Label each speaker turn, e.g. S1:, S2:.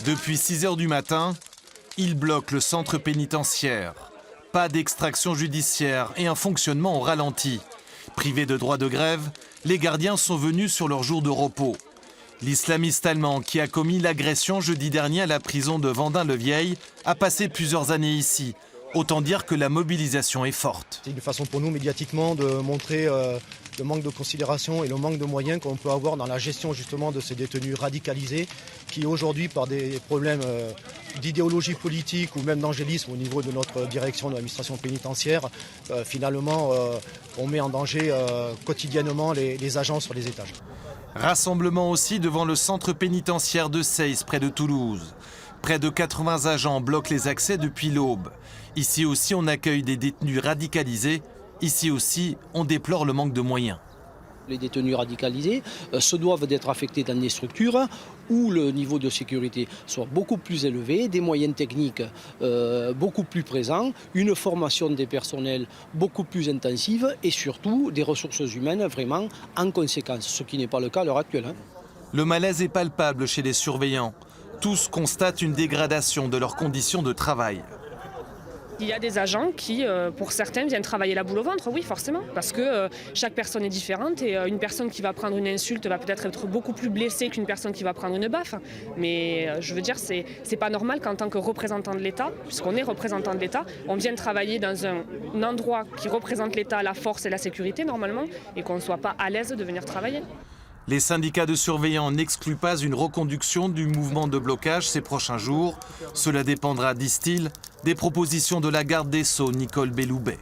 S1: Depuis 6 heures du matin, ils bloquent le centre pénitentiaire. Pas d'extraction judiciaire et un fonctionnement au ralenti. Privés de droit de grève, les gardiens sont venus sur leur jour de repos. L'islamiste allemand qui a commis l'agression jeudi dernier à la prison de Vendin-le-Vieil a passé plusieurs années ici. Autant dire que la mobilisation est forte.
S2: C'est une façon pour nous médiatiquement de montrer le manque de considération et le manque de moyens qu'on peut avoir dans la gestion justement de ces détenus radicalisés qui aujourd'hui par des problèmes d'idéologie politique ou même d'angélisme au niveau de notre direction de l'administration pénitentiaire, finalement on met en danger quotidiennement les agents sur les étages.
S1: Rassemblement aussi devant le centre pénitentiaire de Seyss près de Toulouse. Près de 80 agents bloquent les accès depuis l'aube. Ici aussi, on accueille des détenus radicalisés. Ici aussi, on déplore le manque de moyens.
S3: Les détenus radicalisés se doivent d'être affectés dans des structures où le niveau de sécurité soit beaucoup plus élevé, des moyens techniques beaucoup plus présents, une formation des personnels beaucoup plus intensive et surtout des ressources humaines vraiment en conséquence, ce qui n'est pas le cas à l'heure actuelle.
S1: Le malaise est palpable chez les surveillants. Tous constatent une dégradation de leurs conditions de travail.
S4: Il y a des agents qui, pour certains, viennent travailler la boule au ventre, oui, forcément, parce que chaque personne est différente et une personne qui va prendre une insulte va peut-être être beaucoup plus blessée qu'une personne qui va prendre une baffe. Mais je veux dire, c'est pas normal qu'en tant que représentant de l'État, puisqu'on est représentant de l'État, on vienne travailler dans un endroit qui représente l'État, la force et la sécurité, normalement, et qu'on ne soit pas à l'aise de venir travailler.
S1: Les syndicats de surveillants n'excluent pas une reconduction du mouvement de blocage ces prochains jours. Cela dépendra, disent-ils, des propositions de la garde des Sceaux, Nicole Belloubet.